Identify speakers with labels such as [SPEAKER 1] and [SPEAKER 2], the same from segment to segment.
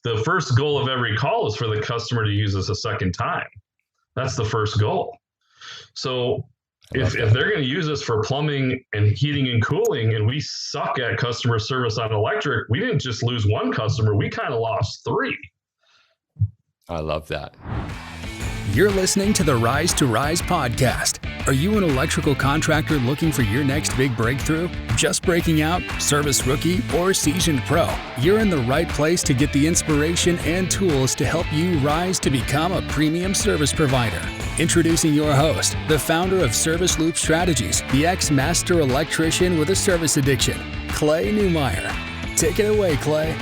[SPEAKER 1] the first goal of every call is for the customer to use us a second time. That's the first goal. So if they're going to use us for plumbing and heating and cooling, and we suck at customer service on electric, we didn't just lose one customer, we kind of lost three.
[SPEAKER 2] I love that.
[SPEAKER 3] You're listening to the Rise to Rise podcast. Are you an electrical contractor looking for your next big breakthrough? Just breaking out, service rookie, or seasoned pro? You're in the right place to get the inspiration and tools to help you rise to become a premium service provider. Introducing your host, the founder of Service Loop Strategies, the ex-master electrician with a service addiction, Clay Neumeyer. Take it away, Clay.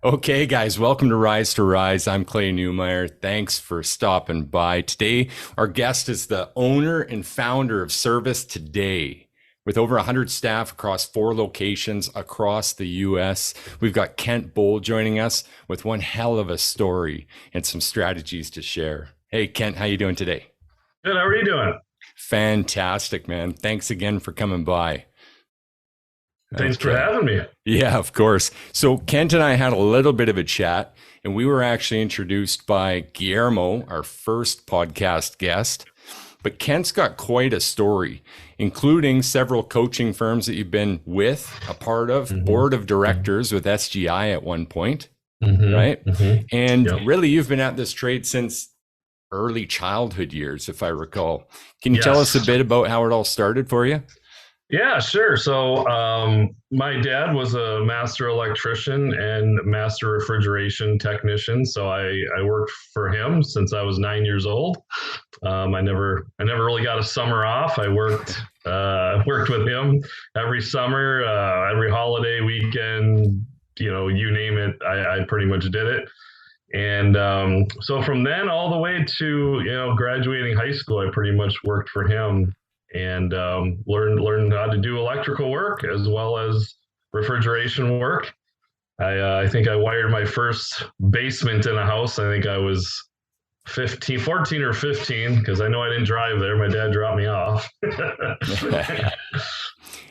[SPEAKER 2] Okay, guys, welcome to Rise to Rise. I'm Clay Neumeyer. Thanks for stopping by. Today, our guest is the owner and founder of Service Today. With over 100 staff across 4 locations across the U.S., we've got Kent Boll joining us with one hell of a story and some strategies to share. Hey, Kent, how you doing today?
[SPEAKER 1] Good. How are you doing?
[SPEAKER 2] Fantastic, man. Thanks again for coming by.
[SPEAKER 1] Thanks for having me.
[SPEAKER 2] Yeah, of course. So Kent and I had a little bit of a chat, and we were actually introduced by Guillermo, our first podcast guest. But Kent's got quite a story, including several coaching firms that you've been with, a part of, board of directors with SGI at one point, right? And really, you've been at this trade since early childhood years, if I recall. Can you tell us a bit about how it all started for you?
[SPEAKER 1] Yeah, sure. So my dad was a master electrician and master refrigeration technician. So I worked for him since I was 9 years old. I never really got a summer off. I worked with him every summer, every holiday, weekend, you name it. I pretty much did it. And so from then all the way to graduating high school, I pretty much worked for him. And learned how to do electrical work as well as refrigeration work. I think I wired my first basement in a house. I think I was 14 or 15, because I know I didn't drive there. My dad dropped me off.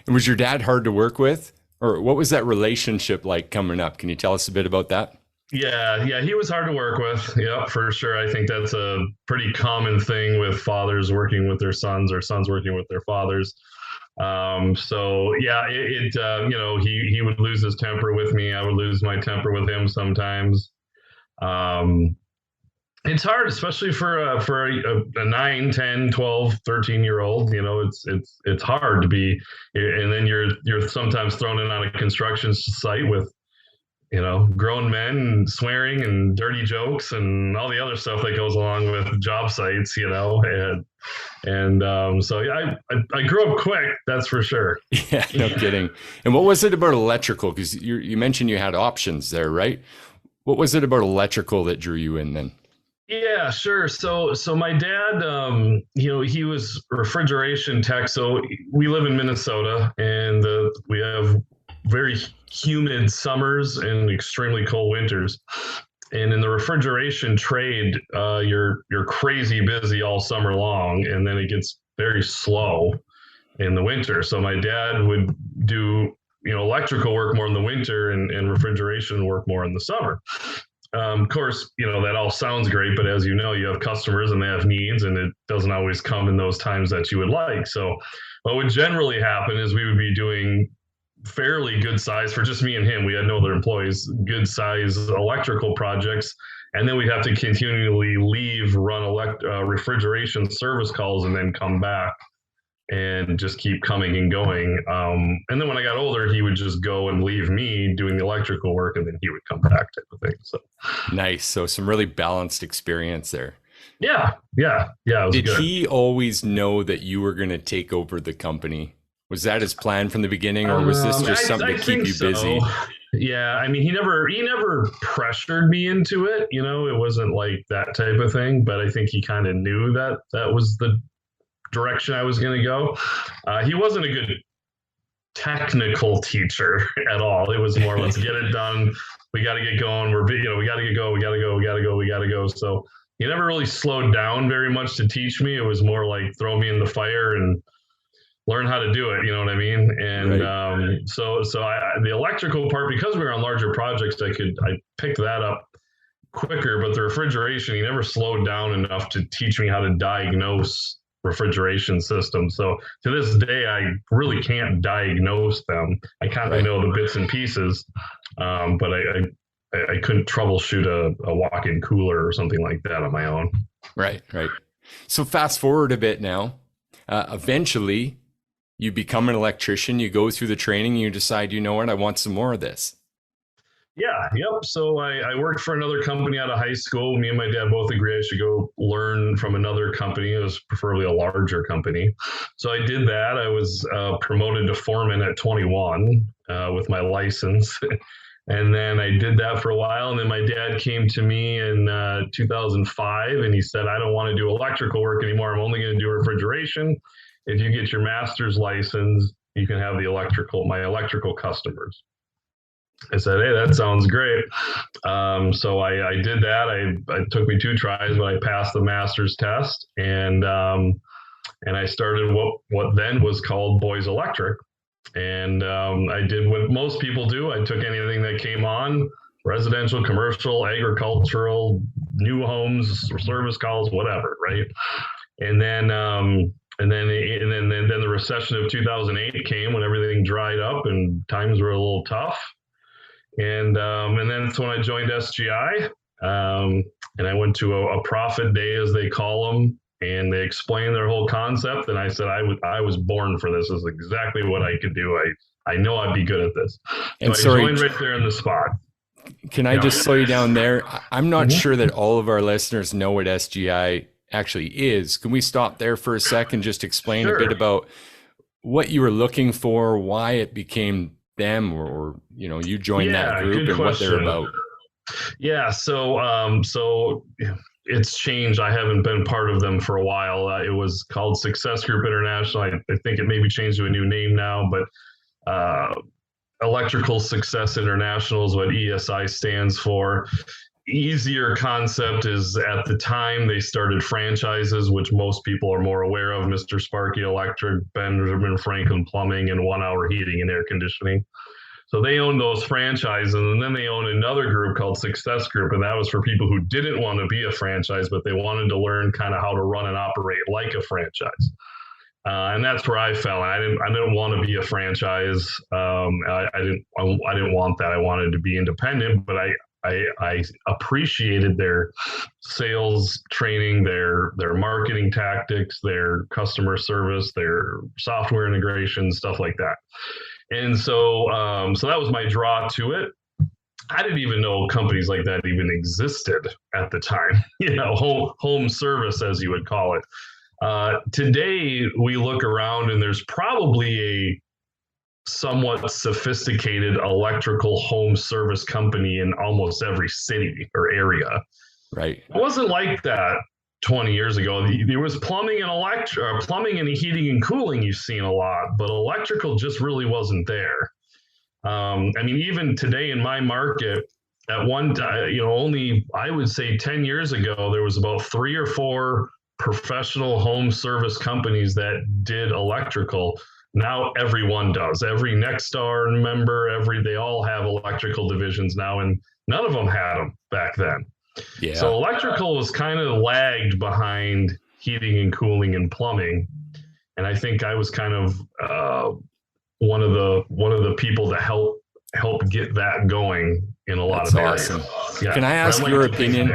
[SPEAKER 2] Was your dad hard to work with? Or what was that relationship like coming up? Can you tell us a bit about that?
[SPEAKER 1] Yeah, he was hard to work with. Yeah, for sure. I think that's a pretty common thing with fathers working with their sons or sons working with their fathers. So yeah, he would lose his temper with me. I would lose my temper with him sometimes. It's hard, especially for a 9, 10, 12, 13-year-old. It's hard to be, and then you're sometimes thrown in on a construction site with grown men swearing and dirty jokes and all the other stuff that goes along with job sites, so yeah, I grew up quick, that's for sure.
[SPEAKER 2] Yeah, no kidding. And what was it about electrical? Because you mentioned you had options there, right? What was it about electrical that drew you in then?
[SPEAKER 1] Yeah, sure. So my dad, he was refrigeration tech. So we live in Minnesota, and we have very humid summers and extremely cold winters. And in the refrigeration trade, you're crazy busy all summer long, and then it gets very slow in the winter. So my dad would do electrical work more in the winter and refrigeration work more in the summer. Of course, that all sounds great, but as you know, you have customers and they have needs, and it doesn't always come in those times that you would like. So what would generally happen is we would be doing fairly good size, for just me and him, we had no other employees, good size electrical projects, and then we'd have to continually run refrigeration service calls and then come back and just keep coming and going. And then when I got older, he would just go and leave me doing the electrical work, and then he would come back, type of thing. So
[SPEAKER 2] nice. So some really balanced experience there.
[SPEAKER 1] Yeah. It was
[SPEAKER 2] Did
[SPEAKER 1] good.
[SPEAKER 2] he always know that you were going to take over the company? Was that his plan from the beginning, or was this just something to keep you busy?
[SPEAKER 1] Yeah, I mean, he never pressured me into it. It wasn't like that type of thing. But I think he kind of knew that was the direction I was going to go. He wasn't a good technical teacher at all. It was more, let's get it done. We got to get going. We got to get going. We got to go. So he never really slowed down very much to teach me. It was more like throw me in the fire and learn how to do it. You know what I mean? And
[SPEAKER 2] Right.
[SPEAKER 1] the electrical part, because we were on larger projects, I picked that up quicker, but the refrigeration, he never slowed down enough to teach me how to diagnose refrigeration systems. So to this day, I really can't diagnose them. I kind of know the bits and pieces, but I couldn't troubleshoot a walk-in cooler or something like that on my own.
[SPEAKER 2] Right. So fast forward a bit now. Eventually, you become an electrician. You go through the training. You decide, you know what, I want some more of this.
[SPEAKER 1] Yeah, yep. So I worked for another company out of high school. Me and my dad both agreed I should go learn from another company. It was preferably a larger company. So I did that. I was promoted to foreman at 21 with my license. And then I did that for a while. And then my dad came to me in 2005 and he said, I don't want to do electrical work anymore. I'm only going to do refrigeration. If you get your master's license, you can have my electrical customers. I said, hey, that sounds great. So I did that. It took me 2 tries, but I passed the master's test. And I started what then was called Boys Electric. And I did what most people do. I took anything that came on, residential, commercial, agricultural, new homes, service calls, whatever, right? And then the recession of 2008 came when everything dried up and times were a little tough. And then that's when I joined SGI, and I went to a profit day, as they call them, and they explained their whole concept. And I said, I was born for this. This is exactly what I could do. I know I'd be good at this.
[SPEAKER 2] And
[SPEAKER 1] so I joined right there in the spot.
[SPEAKER 2] Can I just slow you down there? I'm not sure that all of our listeners know what SGI actually is. Can we stop there for a second? Just explain a bit about what you were looking for, why it became them, or you joined that group, and what they're about.
[SPEAKER 1] Yeah, so it's changed. I haven't been part of them for a while. It was called Success Group International. I think it maybe changed to a new name now, but Electrical Success International is what ESI stands for. Easier concept is, at the time they started franchises, which most people are more aware of: Mr. Sparky Electric, Benjamin Franklin Plumbing, and 1 Hour Heating and Air Conditioning. So they owned those franchises, and then they owned another group called Success Group, and that was for people who didn't want to be a franchise, but they wanted to learn kind of how to run and operate like a franchise. And that's where I fell. I didn't want to be a franchise. I didn't want that. I wanted to be independent, but I appreciated their sales training, their marketing tactics, their customer service, their software integration, stuff like that. And so that was my draw to it. I didn't even know companies like that even existed at the time, home service, as you would call it. Today, we look around and there's probably a somewhat sophisticated electrical home service company in almost every city or area.
[SPEAKER 2] Right.
[SPEAKER 1] It wasn't like that 20 years ago. There was plumbing and heating and cooling you've seen a lot, but electrical just really wasn't there. Even today in my market, at one time, only, I would say 10 years ago, there was about 3 or 4 professional home service companies that did electrical. Now everyone does. Every Nexstar member, they all have electrical divisions now, and none of them had them back then. Yeah. So electrical was kind of lagged behind heating and cooling and plumbing, and I think I was kind of one of the people to help get that going in a lot of areas.
[SPEAKER 2] Awesome. Yeah. Can I ask your opinion?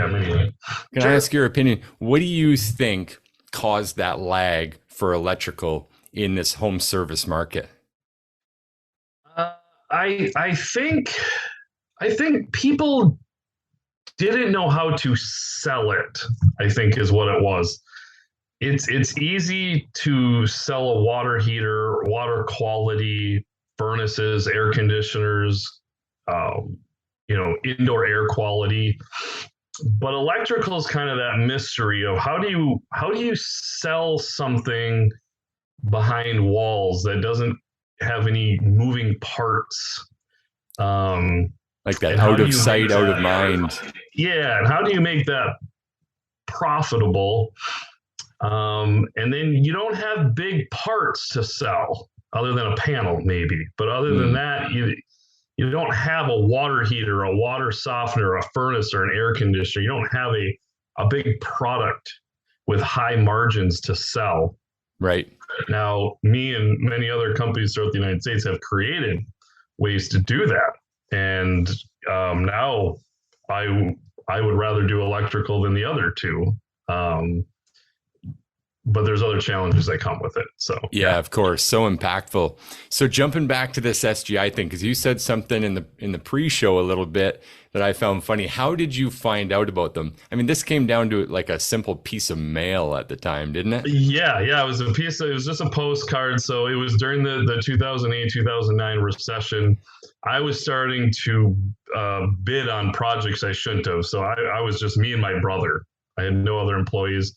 [SPEAKER 2] Can I ask your opinion? What do you think caused that lag for electrical in this home service market?
[SPEAKER 1] I think people didn't know how to sell it, I think is what it was. It's easy to sell a water heater, water quality, furnaces, air conditioners, indoor air quality. But electrical is kind of that mystery of how do you sell something behind walls that doesn't have any moving parts,
[SPEAKER 2] like that out of sight, out of mind.
[SPEAKER 1] Yeah, and how do you make that profitable And then you don't have big parts to sell other than a panel maybe. But other than that, you don't have a water heater, a water softener, a furnace, or an air conditioner. You don't have a big product with high margins to sell.
[SPEAKER 2] Right.
[SPEAKER 1] Now, me and many other companies throughout the United States have created ways to do that. And now I would rather do electrical than the other two. But there's other challenges that come with it. So
[SPEAKER 2] yeah, of course. So impactful. So jumping back to this SGI thing, because you said something in the pre-show a little bit that I found funny. How did you find out about them? I mean, this came down to like a simple piece of mail at the time, didn't it?
[SPEAKER 1] Yeah. It was it was just a postcard. So it was during the 2008, 2009 recession. I was starting to bid on projects I shouldn't have. So I was just me and my brother. I had no other employees.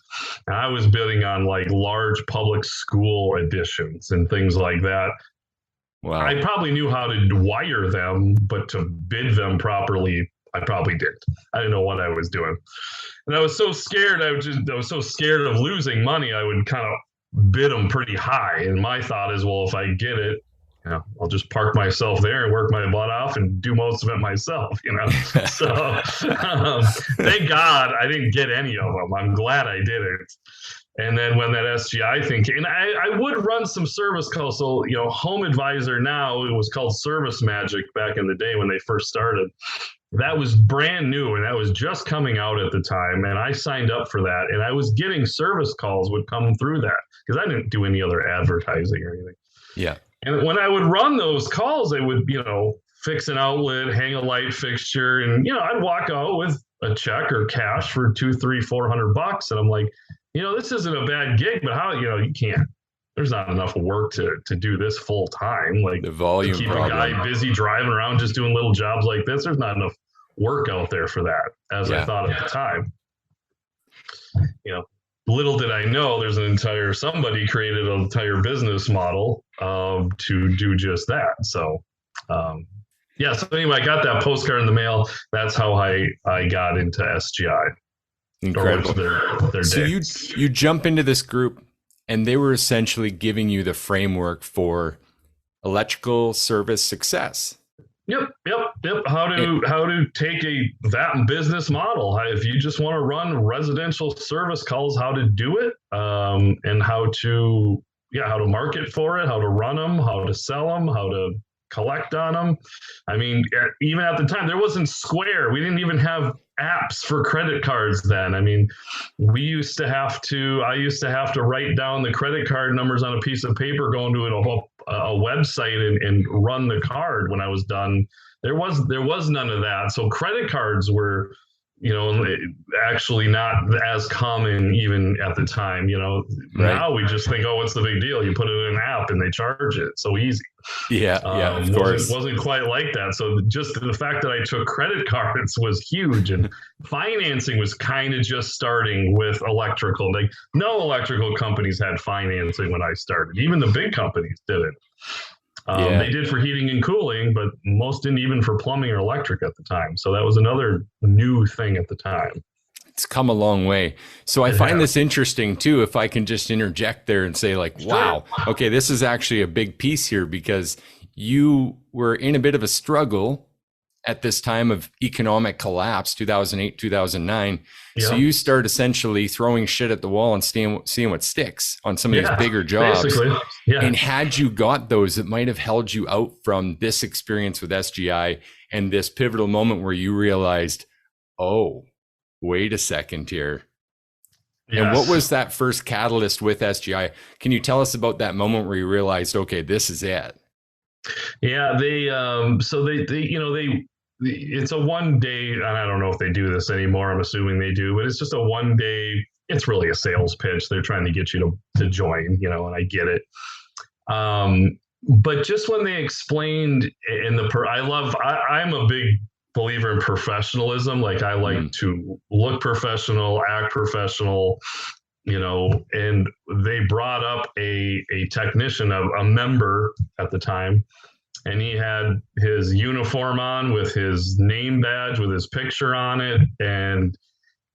[SPEAKER 1] And I was bidding on like large public school additions and things like that.
[SPEAKER 2] Wow.
[SPEAKER 1] I probably knew how to wire them, but to bid them properly, I probably didn't. I didn't know what I was doing. And I was so scared. I was so scared of losing money. I would kind of bid them pretty high. And my thought is, well, if I get it, I'll just park myself there and work my butt off and do most of it myself, So thank God I didn't get any of them. I'm glad I didn't. And then when that SGI thing came, and I would run some service calls. So, Home Advisor now, it was called Service Magic back in the day when they first started. That was brand new and that was just coming out at the time. And I signed up for that. And I was getting service calls would come through that because I didn't do any other advertising or anything.
[SPEAKER 2] Yeah.
[SPEAKER 1] And when I would run those calls, they would, fix an outlet, hang a light fixture. And, I'd walk out with a check or cash for $200, $300, $400. And I'm like, this isn't a bad gig, but how, you can't, there's not enough work to do this full time. Like
[SPEAKER 2] the volume,
[SPEAKER 1] to keep
[SPEAKER 2] problem.
[SPEAKER 1] A guy busy driving around, just doing little jobs like this. There's not enough work out there for that, as I thought at the time. Little did I know somebody created an entire business model to do just that. So, so anyway, I got that postcard in the mail. That's how I got into SGI.
[SPEAKER 2] Incredible.
[SPEAKER 1] Their
[SPEAKER 2] so you jump into this group and they were essentially giving you the framework for electrical service success.
[SPEAKER 1] Yep. How to take that business model. If you just want to run residential service calls, how to do it, and how to market for it, how to run them, how to sell them, how to collect on them. I mean, even at the time, there wasn't Square. We didn't even have apps for credit cards then. I mean, I used to have to write down the credit card numbers on a piece of paper, go into a website and run the card when I was done. There was none of that. So credit cards were, actually not as common even at the time.
[SPEAKER 2] Right.
[SPEAKER 1] Now we just think, what's the big deal? You put it in an app and they charge it. So easy.
[SPEAKER 2] Yeah, of course.
[SPEAKER 1] It wasn't quite like that. So just the fact that I took credit cards was huge, and financing was kind of just starting with electrical. Like no electrical companies had financing when I started. Even the big companies didn't. They did for heating and cooling, but most didn't even for plumbing or electric at the time. So that was another new thing at the time.
[SPEAKER 2] It's come a long way. So I find this interesting too, if I can just interject there and say like, wow, okay, this is actually a big piece here because you were in a bit of a struggle at this time of economic collapse, 2008, 2009. Yeah. So you start essentially throwing shit at the wall and seeing what sticks on some of these bigger jobs.
[SPEAKER 1] Basically. Yeah.
[SPEAKER 2] And had you got those, it might have held you out from this experience with SGI and this pivotal moment where you realized, oh, wait a second here. Yes. And what was that first catalyst with SGI? Can you tell us about that moment where you realized, okay, this is it?
[SPEAKER 1] Yeah, it's a 1 day, and I don't know if they do this anymore. I'm assuming they do, but it's just a 1 day. It's really a sales pitch. They're trying to get you to join, and I get it. But just when they explained I'm a big believer in professionalism. Like I like to look professional, act professional, and they brought up a technician, a member at the time. And he had his uniform on with his name badge with his picture on it. And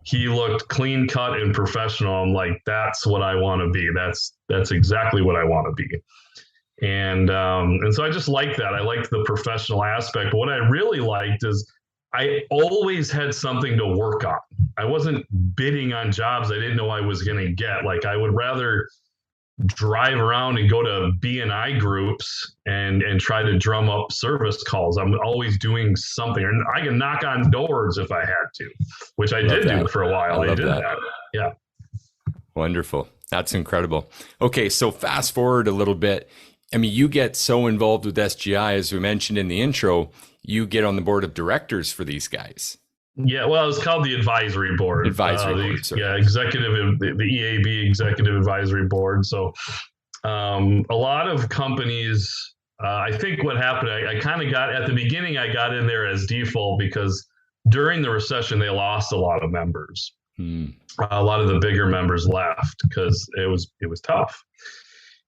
[SPEAKER 1] he looked clean cut and professional. I'm like, that's what I want to be. That's exactly what I want to be. And so I just like that. I liked the professional aspect. But what I really liked is I always had something to work on. I wasn't bidding on jobs I didn't know I was going to get. Like, I would rather drive around and go to B&I groups and try to drum up service calls. I'm always doing something. And I can knock on doors if I had to, which I did do for a while. I did that. Yeah.
[SPEAKER 2] Wonderful. That's incredible. Okay, so fast forward a little bit. I mean, you get so involved with SGI, as we mentioned in the intro, you get on the board of directors for these guys.
[SPEAKER 1] Yeah, well, it's called the advisory board.
[SPEAKER 2] Board, sorry.
[SPEAKER 1] Yeah, the EAB executive advisory board. So a lot of companies, I think what happened, I kind of got, at the beginning, I got in there as default because during the recession, they lost a lot of members. A lot of the bigger members left because it was tough.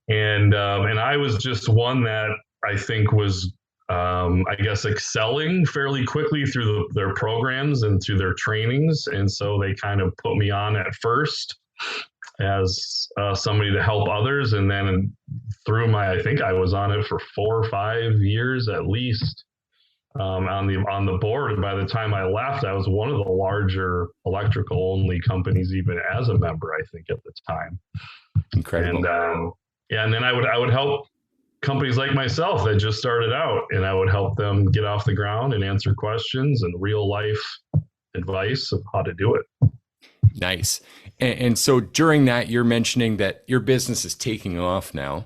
[SPEAKER 1] And I was just one that I think was, I guess, excelling fairly quickly through their programs and through their trainings. And so they kind of put me on at first as somebody to help others. And then I think I was on it for 4 or 5 years at least on the board. And by the time I left, I was one of the larger electrical only companies, even as a member, I think at the time.
[SPEAKER 2] Incredible.
[SPEAKER 1] And, and then I would help companies like myself that just started out, and I would help them get off the ground and answer questions and real life advice of how to do it.
[SPEAKER 2] Nice. And so during that, you're mentioning that your business is taking off now.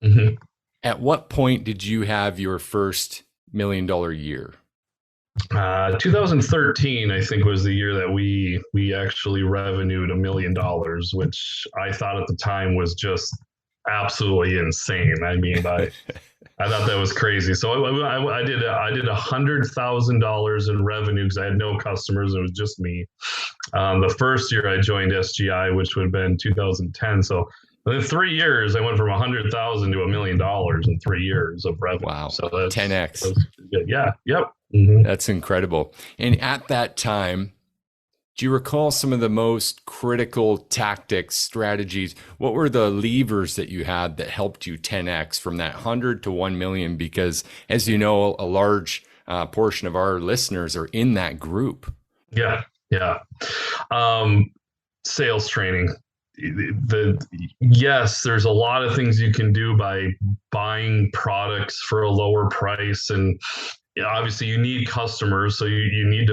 [SPEAKER 1] Mm-hmm.
[SPEAKER 2] At what point did you have your first $1 million year?
[SPEAKER 1] 2013, I think, was the year that we actually revenued $1 million, which I thought at the time was just absolutely insane. I mean, I thought that was crazy. So I did $100,000 in revenue because I had no customers. It was just me. The first year I joined SGI, which would have been 2010. So in 3 years, I went from 100,000 to $1 million in 3 years of revenue.
[SPEAKER 2] Wow.
[SPEAKER 1] So that's
[SPEAKER 2] 10x.
[SPEAKER 1] That's good. Yeah. Yep. Mm-hmm.
[SPEAKER 2] That's incredible. And at that time, do you recall some of the most critical tactics, strategies? What were the levers that you had that helped you 10x from that 100 to 1 million? Because as you know, a large portion of our listeners are in that group.
[SPEAKER 1] Yeah. Yeah. Sales training. Yes, there's a lot of things you can do by buying products for a lower price, and obviously you need customers, so you need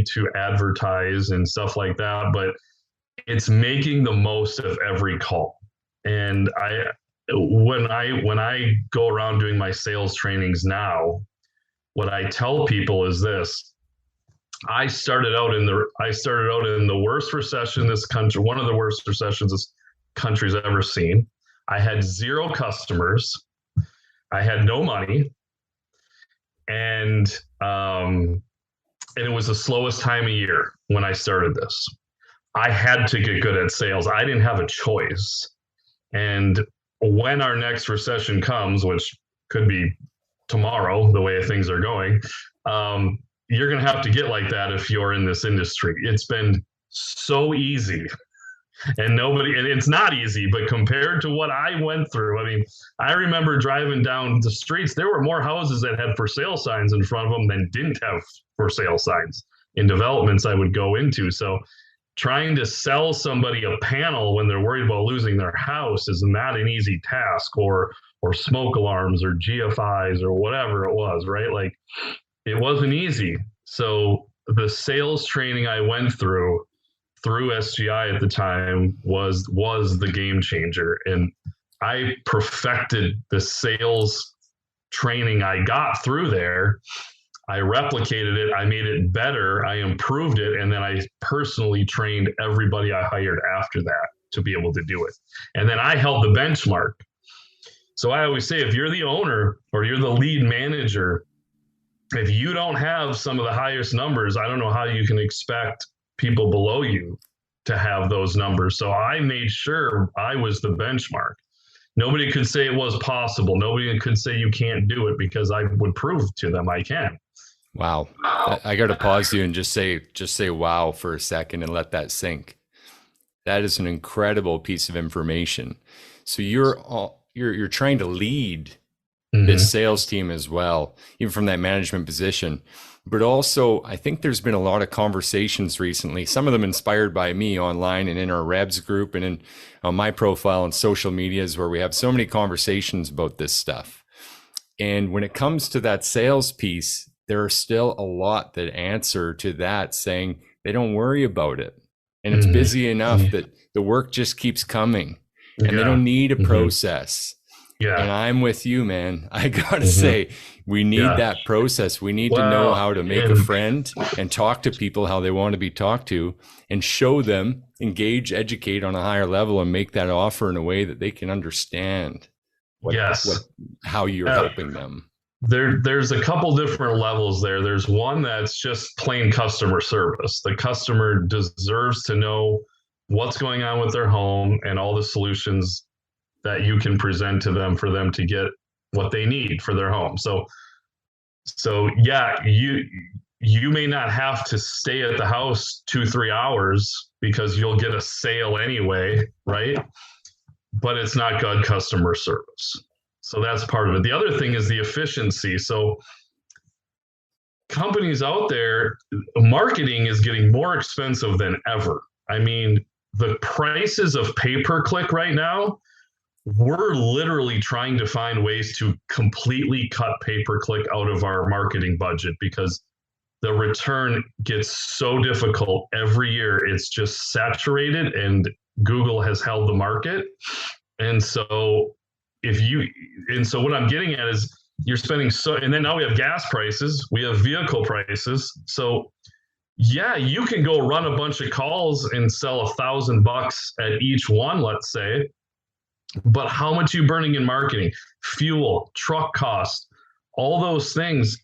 [SPEAKER 1] to advertise and stuff like that. But it's making the most of every call. And when I go around doing my sales trainings now, what I tell people is this: I started out in the worst recession this country, one of the worst recessions this country's ever seen. I had 0 customers. I had no money. And it was the slowest time of year when I started this. I had to get good at sales. I didn't have a choice. And when our next recession comes, which could be tomorrow, the way things are going, you're going to have to get like that if you're in this industry. It's been so easy. And it's not easy, but compared to what I went through, I mean, I remember driving down the streets, there were more houses that had for sale signs in front of them than didn't have for sale signs in developments I would go into. So trying to sell somebody a panel when they're worried about losing their house is not an easy task, or smoke alarms or GFIs or whatever it was, right? Like, it wasn't easy. So the sales training I went through SGI at the time was the game changer. And I perfected the sales training I got through there. I replicated it. I made it better. I improved it. And then I personally trained everybody I hired after that to be able to do it. And then I held the benchmark. So I always say, if you're the owner or you're the lead manager, if you don't have some of the highest numbers, I don't know how you can expect people below you to have those numbers. So I made sure I was the benchmark. Nobody could say it was possible. Nobody could say you can't do it, because I would prove to them I can.
[SPEAKER 2] Wow. I got to pause you and just say wow for a second and let that sink. That is an incredible piece of information. So you're trying to lead this sales team as well, even from that management position. But also, I think there's been a lot of conversations recently, some of them inspired by me online and in our Rebs group and in on my profile on social medias, where we have so many conversations about this stuff. And when it comes to that sales piece, there are still a lot that answer to that saying they don't worry about it. And it's busy enough that the work just keeps coming and they don't need a process.
[SPEAKER 1] Yeah.
[SPEAKER 2] And I'm with you, man. I gotta say, we need that process. We need to know how to make a friend and talk to people how they want to be talked to and show them, engage, educate on a higher level and make that offer in a way that they can understand how you're helping them.
[SPEAKER 1] There's a couple different levels there. There's one that's just plain customer service. The customer deserves to know what's going on with their home and all the solutions that you can present to them for them to get what they need for their home. So yeah, you may not have to stay at the house 2-3 hours because you'll get a sale anyway, right? But it's not good customer service. So that's part of it. The other thing is the efficiency. So companies out there, marketing is getting more expensive than ever. I mean, the prices of pay-per-click right now, we're literally trying to find ways to completely cut pay-per-click out of our marketing budget because the return gets so difficult every year. It's just saturated and Google has held the market. And so what I'm getting at is you're spending and then now we have gas prices, we have vehicle prices. So yeah, you can go run a bunch of calls and sell $1,000 at each one, let's say. But how much are you burning in marketing, fuel, truck costs, all those things?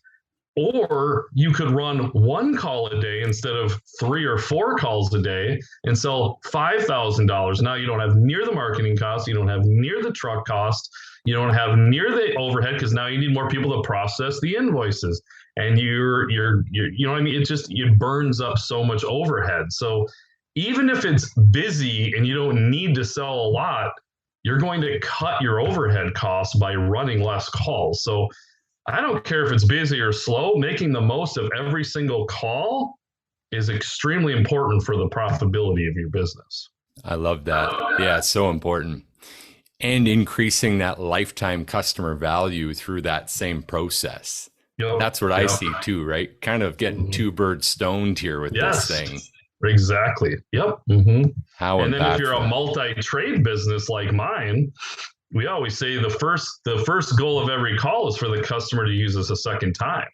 [SPEAKER 1] Or you could run one call a day instead of 3 or 4 calls a day and sell $5,000. Now you don't have near the marketing costs. You don't have near the truck cost. You don't have near the overhead because now you need more people to process the invoices. And you're you know what I mean? It burns up so much overhead. So even if it's busy and you don't need to sell a lot, you're going to cut your overhead costs by running less calls. So I don't care if it's busy or slow, making the most of every single call is extremely important for the profitability of your business.
[SPEAKER 2] I love that. Yeah, it's so important. And increasing that lifetime customer value through that same process. Yep. That's what I see too, right? Kind of getting 2 birds stoned here with this thing.
[SPEAKER 1] Exactly. Yep.
[SPEAKER 2] How
[SPEAKER 1] and then if you're a multi-trade business like mine, we always say the first goal of every call is for the customer to use us a second time.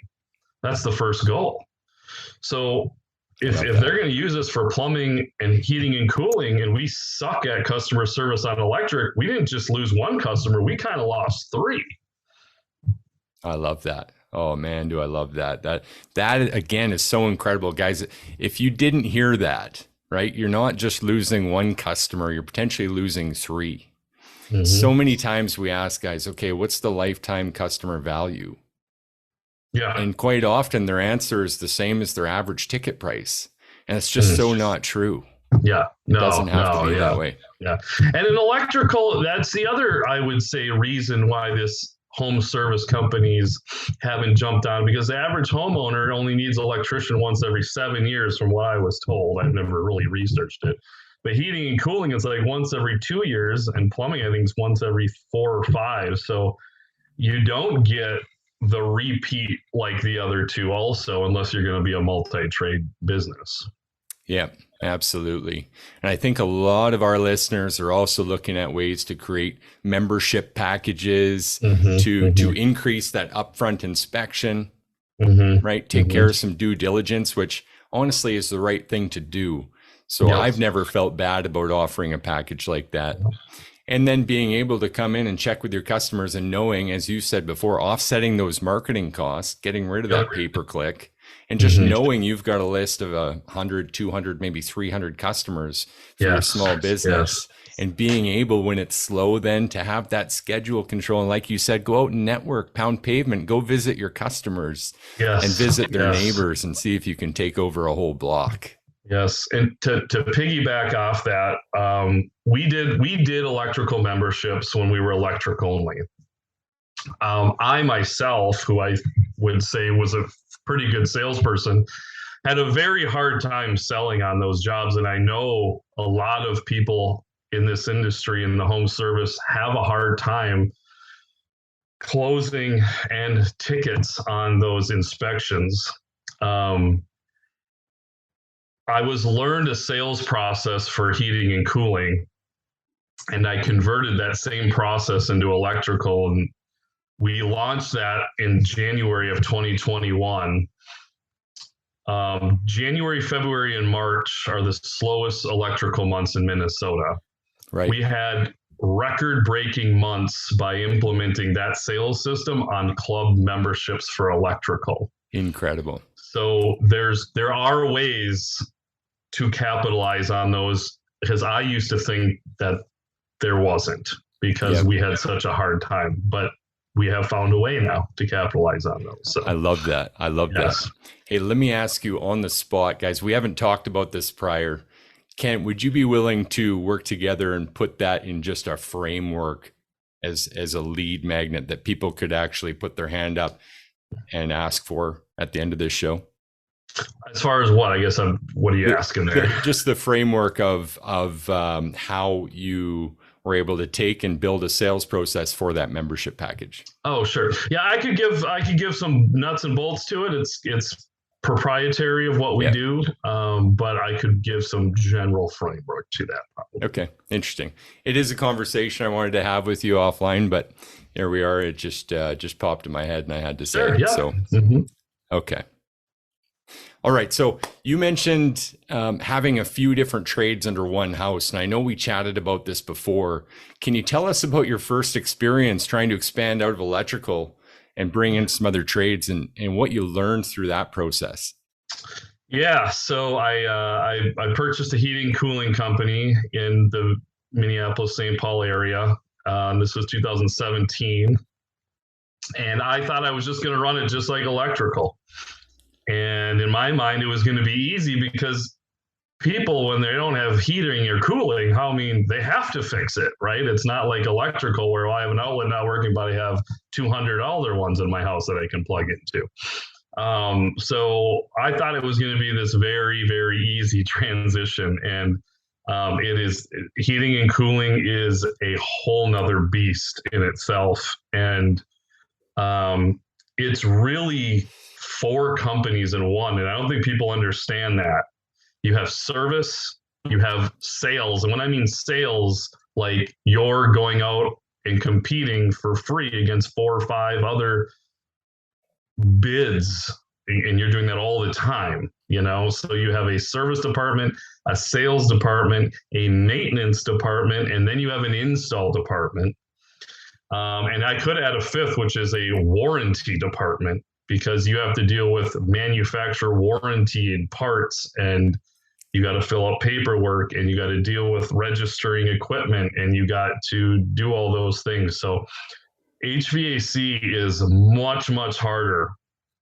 [SPEAKER 1] That's the first goal. So if they're going to use us for plumbing and heating and cooling and we suck at customer service on electric, we didn't just lose 1 customer, we kind of lost 3.
[SPEAKER 2] I love that. Oh man, do I love that. That again is so incredible, guys. If you didn't hear that, right? You're not just losing 1 customer, you're potentially losing 3. So many times we ask guys, okay, what's the lifetime customer value? Yeah. And quite often their answer is the same as their average ticket price. And it's just so not true.
[SPEAKER 1] Yeah. No,
[SPEAKER 2] it doesn't have to be that way.
[SPEAKER 1] Yeah. And in electrical, that's the other, I would say, reason why this home service companies haven't jumped on, because the average homeowner only needs an electrician once every 7 years from what I was told. I've never really researched it. But heating and cooling is like once every 2 years, and plumbing, I think, is once every 4 or 5. So you don't get the repeat like the other 2 also, unless you're going to be a multi-trade business.
[SPEAKER 2] Yeah, absolutely. And I think a lot of our listeners are also looking at ways to create membership packages to increase that upfront inspection, right? Take care of some due diligence, which honestly is the right thing to do. So I've never felt bad about offering a package like that. And then being able to come in and check with your customers and knowing, as you said before, offsetting those marketing costs, getting rid of that pay-per-click, And just knowing you've got a list of 100, 200, maybe 300 customers for your small business, and being able, when it's slow, then to have that schedule control. And like you said, go out and network, pound pavement, go visit your customers and visit their neighbors and see if you can take over a whole block.
[SPEAKER 1] Yes. And to piggyback off that, we did electrical memberships when we were electric only. I myself, who I would say was a pretty good salesperson, had a very hard time selling on those jobs. And I know a lot of people in this industry, in the home service, have a hard time closing and tickets on those inspections. I was learned a sales process for heating and cooling, and I converted that same process into electrical. And we launched that in January of 2021. January, February, and March are the slowest electrical months in Minnesota.
[SPEAKER 2] Right.
[SPEAKER 1] We had record-breaking months by implementing that sales system on club memberships for electrical.
[SPEAKER 2] Incredible.
[SPEAKER 1] So there are ways to capitalize on those, because I used to think that there wasn't, because we had such a hard time, but we have found a way now to capitalize on those. So
[SPEAKER 2] I love that. I love that. Hey, let me ask you on the spot, guys, we haven't talked about this prior. Kent, would you be willing to work together and put that in just a framework as a lead magnet that people could actually put their hand up and ask for at the end of this show?
[SPEAKER 1] As far as what? I guess what are you asking there?
[SPEAKER 2] Just the framework of how you were able to take and build a sales process for that membership package.
[SPEAKER 1] Oh, sure. Yeah, I could give some nuts and bolts to it. It's proprietary of what we do, but I could give some general framework to that, probably.
[SPEAKER 2] Okay, interesting. It is a conversation I wanted to have with you offline, but here we are. It just popped in my head, and I had to say it. So, okay. All right. So you mentioned having a few different trades under one house, and I know we chatted about this before. Can you tell us about your first experience trying to expand out of electrical and bring in some other trades, and what you learned through that process?
[SPEAKER 1] Yeah. So I purchased a heating cooling company in the Minneapolis-St. Paul area. This was 2017. And I thought I was just going to run it just like electrical. And in my mind, it was going to be easy, because people, when they don't have heating or cooling, they have to fix it, right? It's not like electrical where I have an outlet not working, but I have 200 other ones in my house that I can plug into. So I thought it was going to be this very, very easy transition. And heating and cooling is a whole nother beast in itself. And it's really 4 companies in one. And I don't think people understand that. You have service, you have sales. And when I mean sales, like you're going out and competing for free against 4 or 5 other bids, and you're doing that all the time, So you have a service department, a sales department, a maintenance department, and then you have an install department. And I could add a 5th, which is a warranty department, because you have to deal with manufacturer warranty and parts, and you got to fill out paperwork, and you got to deal with registering equipment, and you got to do all those things. So HVAC is much, much harder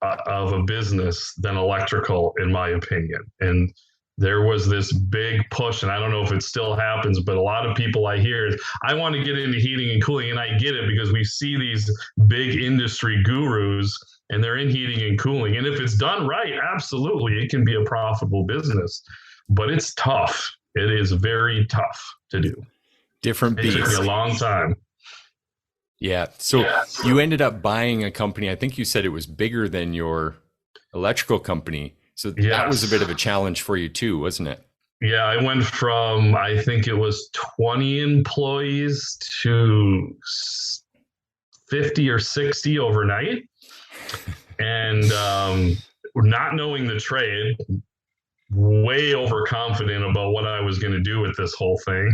[SPEAKER 1] of a business than electrical, in my opinion. And there was this big push, and I don't know if it still happens, but a lot of people I hear is, I want to get into heating and cooling. And I get it, because we see these big industry gurus, and they're in heating and cooling. And if it's done right, absolutely, it can be a profitable business. But it's tough. It is very tough to do.
[SPEAKER 2] Different beats.
[SPEAKER 1] It took me a long time.
[SPEAKER 2] Yeah. So you ended up buying a company. I think you said it was bigger than your electrical company. So that was a bit of a challenge for you too, wasn't it?
[SPEAKER 1] Yeah, I went from, I think it was 20 employees to 50 or 60 overnight. And not knowing the trade, way overconfident about what I was going to do with this whole thing.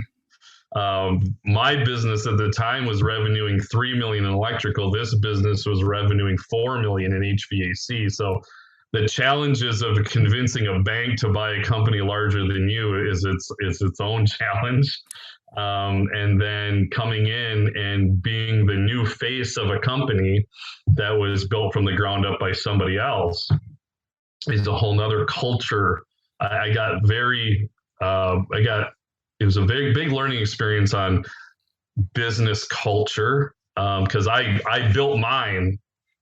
[SPEAKER 1] My business at the time was revenuing $3 million in electrical. This business was revenuing $4 million in HVAC. So the challenges of convincing a bank to buy a company larger than you is its own challenge. And then coming in and being the new face of a company that was built from the ground up by somebody else is a whole nother culture. It was a very big learning experience on business culture, because I built my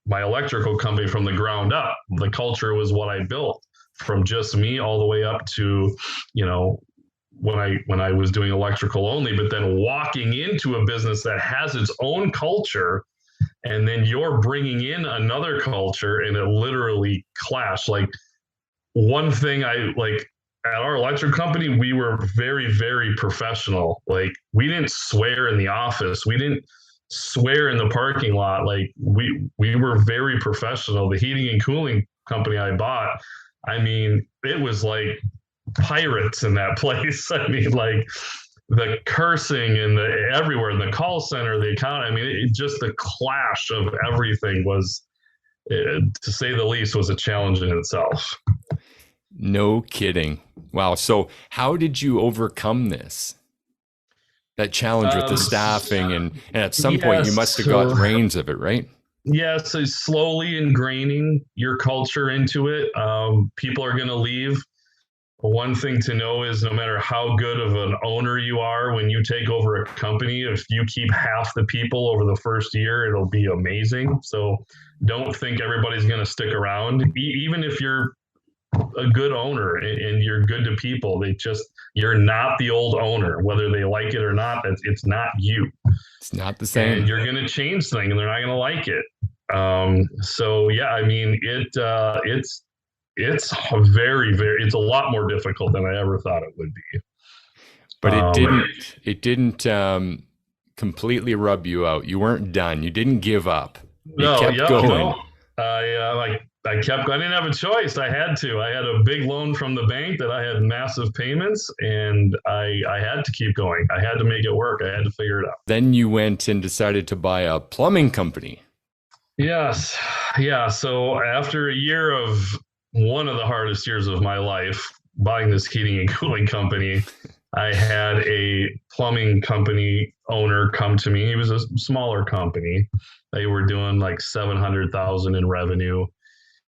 [SPEAKER 1] electrical company from the ground up. The culture was what I built from just me all the way up to, when I was doing electrical only, but then walking into a business that has its own culture, and then you're bringing in another culture, and it literally clashed. Like, one thing at our electric company, we were very, very professional. Like, we didn't swear in the office. We didn't swear in the parking lot. Like, we were very professional. The heating and cooling company I bought, I mean, it was like pirates in that place. I mean, like, the cursing and the everywhere, in the call center, the account. I mean, just the clash of everything was, to say the least, was a challenge in itself.
[SPEAKER 2] No kidding. Wow. So how did you overcome that challenge with the staffing? And at some point you must have got reins of it, right?
[SPEAKER 1] Yeah. So slowly ingraining your culture into it. People are going to leave. One thing to know is, no matter how good of an owner you are, when you take over a company, if you keep half the people over the first year, it'll be amazing. So don't think everybody's going to stick around. Even if you're a good owner and you're good to people, you're not the old owner, whether they like it or not. It's not you.
[SPEAKER 2] It's not the same.
[SPEAKER 1] And you're going to change things, and they're not going to like it. So yeah, I mean, it's very, very, it's a lot more difficult than I ever thought it would be.
[SPEAKER 2] But it didn't completely rub you out. You weren't done. You didn't give up. You kept going.
[SPEAKER 1] No. I kept. I didn't have a choice. I had to. I had a big loan from the bank that I had massive payments, and I had to keep going. I had to make it work. I had to figure it out.
[SPEAKER 2] Then you went and decided to buy a plumbing company.
[SPEAKER 1] Yes. Yeah. So after a year of one of the hardest years of my life, buying this heating and cooling company, I had a plumbing company owner come to me. He was a smaller company. They were doing like $700,000 in revenue.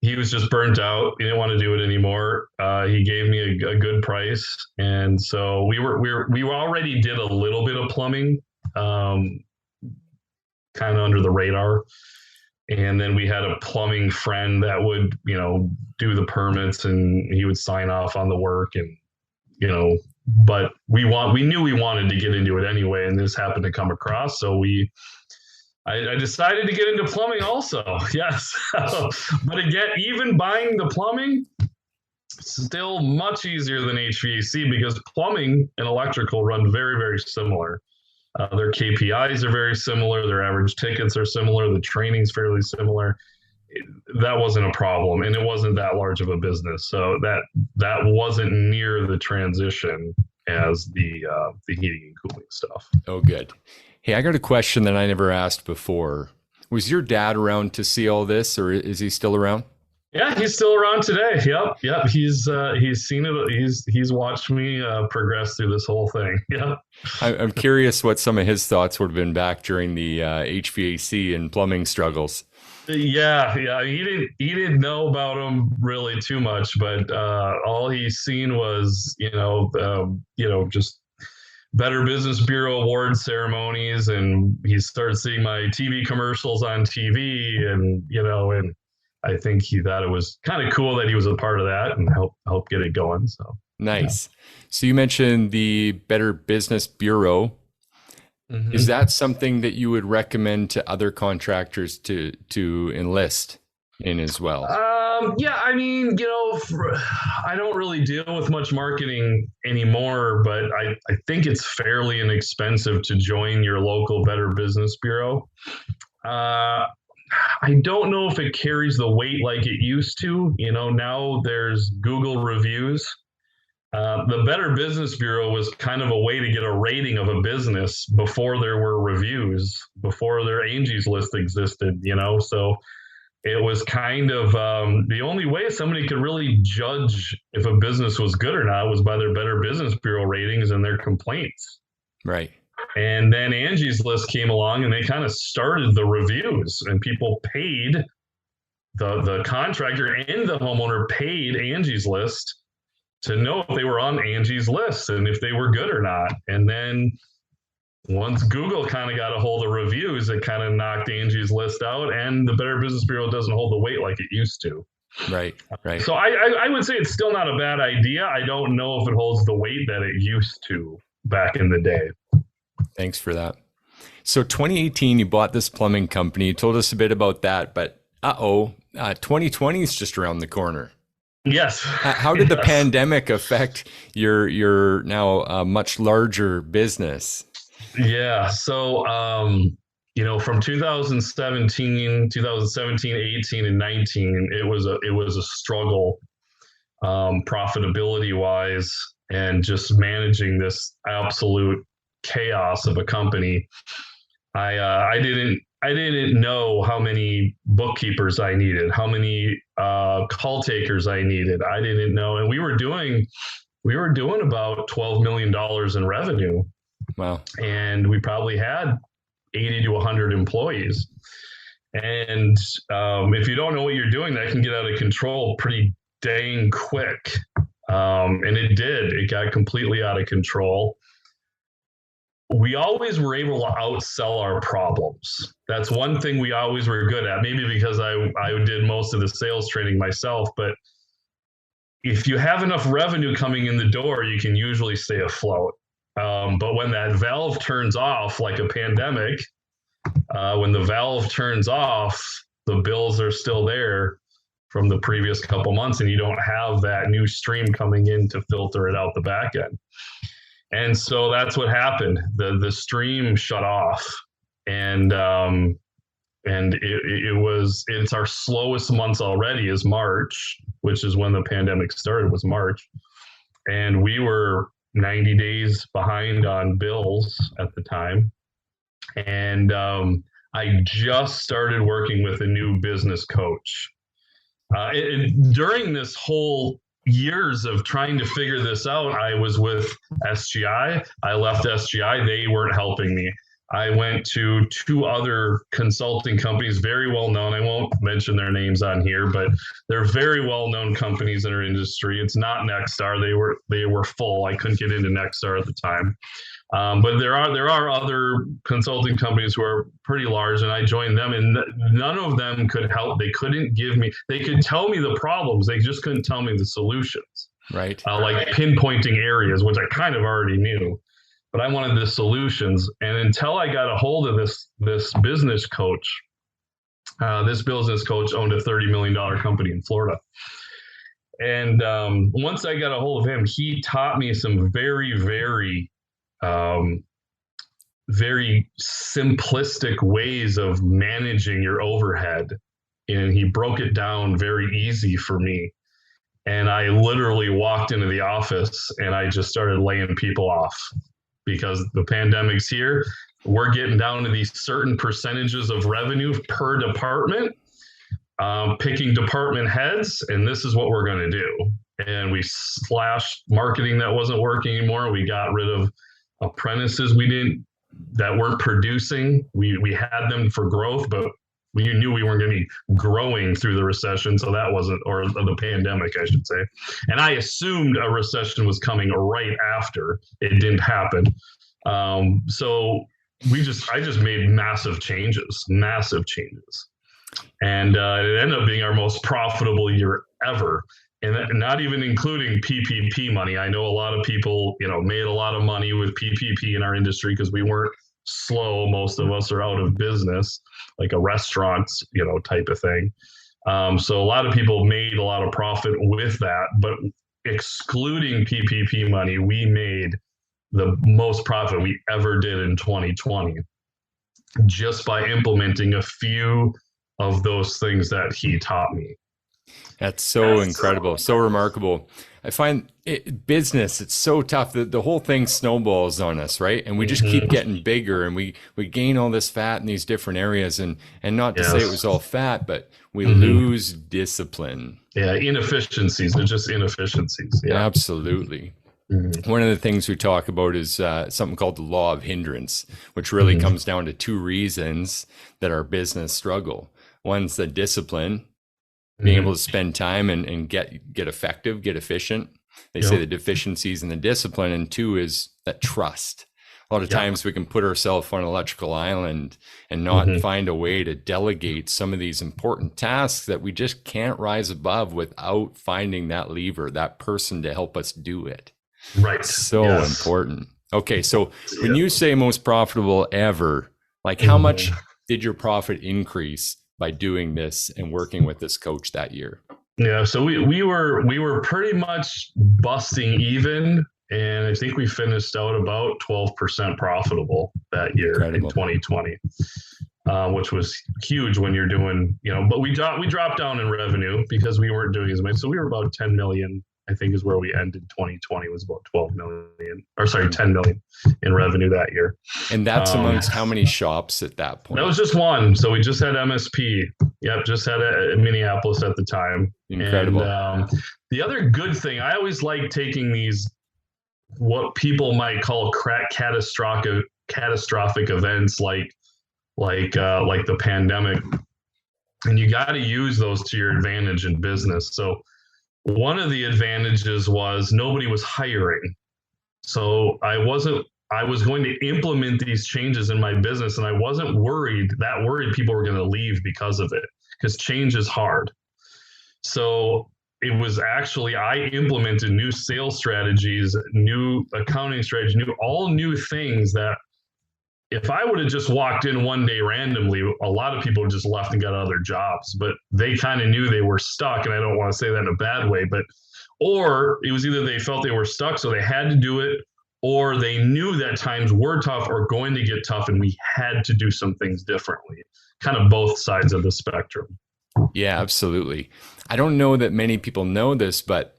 [SPEAKER 1] He was just burnt out. He didn't want to do it anymore. He gave me a good price, and so we already did a little bit of plumbing, kind of under the radar. And then we had a plumbing friend that would, do the permits, and he would sign off on the work, and but we knew we wanted to get into it anyway, and this happened to come across, so I decided to get into plumbing also. Yes. But again, even buying the plumbing, still much easier than HVAC, because plumbing and electrical run very, very similar. Their KPIs are very similar. Their average tickets are similar. The training's fairly similar. That wasn't a problem, and it wasn't that large of a business. So that wasn't near the transition as the heating and cooling stuff.
[SPEAKER 2] Oh, good. Hey, I got a question that I never asked before. Was your dad around to see all this, or is he still around?
[SPEAKER 1] Yeah, he's still around today. Yep. He's seen it. He's watched me progress through this whole thing. Yeah.
[SPEAKER 2] I'm curious what some of his thoughts would have been back during the HVAC and plumbing struggles.
[SPEAKER 1] Yeah. He didn't know about them really too much, but all he's seen was just Better Business Bureau award ceremonies, and he started seeing my TV commercials on TV, and I think he thought it was kind of cool that he was a part of that and help get it going. So
[SPEAKER 2] nice. Yeah. So you mentioned the Better Business Bureau. Mm-hmm. Is that something that you would recommend to other contractors to enlist in as well?
[SPEAKER 1] Yeah, I mean, I don't really deal with much marketing anymore, but I think it's fairly inexpensive to join your local Better Business Bureau. I don't know if it carries the weight like it used to. Now there's Google reviews. The Better Business Bureau was kind of a way to get a rating of a business before there were reviews, before their Angie's List existed, so it was kind of the only way somebody could really judge if a business was good or not was by their Better Business Bureau ratings and their complaints.
[SPEAKER 2] Right.
[SPEAKER 1] And then Angie's List came along and they kind of started the reviews, and people paid the contractor and the homeowner paid Angie's List to know if they were on Angie's List and if they were good or not. And then once Google kind of got a hold of reviews, it kind of knocked Angie's List out, and the Better Business Bureau doesn't hold the weight like it used to.
[SPEAKER 2] Right.
[SPEAKER 1] So I would say it's still not a bad idea. I don't know if it holds the weight that it used to back in the day.
[SPEAKER 2] Thanks for that. So 2018, you bought this plumbing company. You told us a bit about that, but 2020 is just around the corner.
[SPEAKER 1] Yes.
[SPEAKER 2] How did the pandemic affect your now much larger business?
[SPEAKER 1] Yeah. So, from 2017, 18, and 19, it was a struggle, profitability wise, and just managing this absolute chaos of a company. I didn't know how many bookkeepers I needed, how many call takers I needed. I didn't know, and we were doing about $12 million in revenue.
[SPEAKER 2] Wow.
[SPEAKER 1] And we probably had 80 to 100 employees. And if you don't know what you're doing, that can get out of control pretty dang quick. And it did. It got completely out of control. We always were able to outsell our problems. That's one thing we always were good at, maybe because I did most of the sales training myself. But if you have enough revenue coming in the door, you can usually stay afloat. But when that valve turns off, like a pandemic, when the valve turns off, the bills are still there from the previous couple months, and you don't have that new stream coming in to filter it out the back end. And so that's what happened. The stream shut off, and it's our slowest months already is March, which is when the pandemic started, was March. And we were 90 days behind on bills at the time. And I just started working with a new business coach. During this whole years of trying to figure this out, I was with SGI. I left SGI. They weren't helping me. I went to two other consulting companies, very well known. I won't mention their names on here, but they're very well known companies in our industry. It's not Nexstar. They were full. I couldn't get into Nexstar at the time. But there are other consulting companies who are pretty large, and I joined them, and none of them could help. They could tell me the problems. They just couldn't tell me the solutions.
[SPEAKER 2] Right.
[SPEAKER 1] Like pinpointing areas, which I kind of already knew. But I wanted the solutions. And until I got a hold of this business coach, this business coach owned a $30 million company in Florida. And once I got a hold of him, he taught me some very, very, very simplistic ways of managing your overhead. And he broke it down very easy for me. And I literally walked into the office and I just started laying people off. Because the pandemic's here, we're getting down to these certain percentages of revenue per department, picking department heads, and this is what we're going to do. And we slashed marketing that wasn't working anymore. We got rid of apprentices that weren't producing. We had them for growth, but we knew we weren't going to be growing through the recession. So that wasn't, or the pandemic, I should say. And I assumed a recession was coming right after. It didn't happen. So I just made massive changes. And it ended up being our most profitable year ever. And not even including PPP money. I know a lot of people, made a lot of money with PPP in our industry because we weren't slow. Most of us are out of business, like a restaurant, type of thing. So a lot of people made a lot of profit with that, but excluding PPP money, we made the most profit we ever did in 2020, just by implementing a few of those things that he taught me.
[SPEAKER 2] That's so incredible, so remarkable. I find business, it's so tough. The whole thing snowballs on us, right? And we just keep getting bigger, and we gain all this fat in these different areas. And not to say it was all fat, but we lose discipline.
[SPEAKER 1] Yeah, inefficiencies. They're just inefficiencies. Yeah.
[SPEAKER 2] Absolutely. One of the things we talk about is something called the law of hindrance, which really comes down to two reasons that our business struggle. One's the discipline, being able to spend time and get effective, get efficient. They say the deficiencies in the discipline. And two is that trust. A lot of times we can put ourselves on an electrical island and not find a way to delegate some of these important tasks that we just can't rise above without finding that lever, that person to help us do it.
[SPEAKER 1] Right.
[SPEAKER 2] So important. Okay. So when you say most profitable ever, like how much did your profit increase by doing this and working with this coach that year?
[SPEAKER 1] Yeah, so we were pretty much busting even, and I think we finished out about 12% profitable that year in 2020, which was huge when you're doing, but we dropped down in revenue because we weren't doing as much. So we were about 10 million, I think is where we ended 2020, was about 10 million in revenue that year.
[SPEAKER 2] And that's amongst how many shops at that point?
[SPEAKER 1] That was just one. So we just had MSP. Yep. Just had a in Minneapolis at the time.
[SPEAKER 2] Incredible. And
[SPEAKER 1] the other good thing, I always like taking these, what people might call catastrophic events like the pandemic. And you got to use those to your advantage in business. So one of the advantages was nobody was hiring. So I was going to implement these changes in my business, and I wasn't worried people were going to leave because of it, because change is hard. So it was actually, I implemented new sales strategies, new accounting strategies, all new things that if I would have just walked in one day randomly, a lot of people just left and got other jobs, but they kind of knew they were stuck. And I don't want to say that in a bad way, or it was either they felt they were stuck, so they had to do it, or they knew that times were tough or going to get tough, and we had to do some things differently. Kind of both sides of the spectrum.
[SPEAKER 2] Yeah, absolutely. I don't know that many people know this, but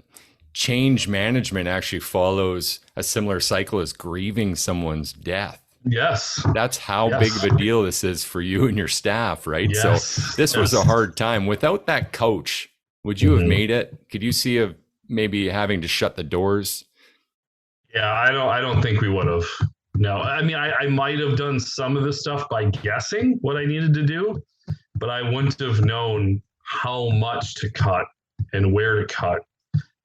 [SPEAKER 2] change management actually follows a similar cycle as grieving someone's death.
[SPEAKER 1] Yes.
[SPEAKER 2] That's how big of a deal this is for you and your staff, right?
[SPEAKER 1] Yes.
[SPEAKER 2] So this was a hard time. Without that coach, would you have made it? Could you see maybe having to shut the doors?
[SPEAKER 1] Yeah, I don't think we would have. No, I mean, I might have done some of this stuff by guessing what I needed to do, but I wouldn't have known how much to cut and where to cut.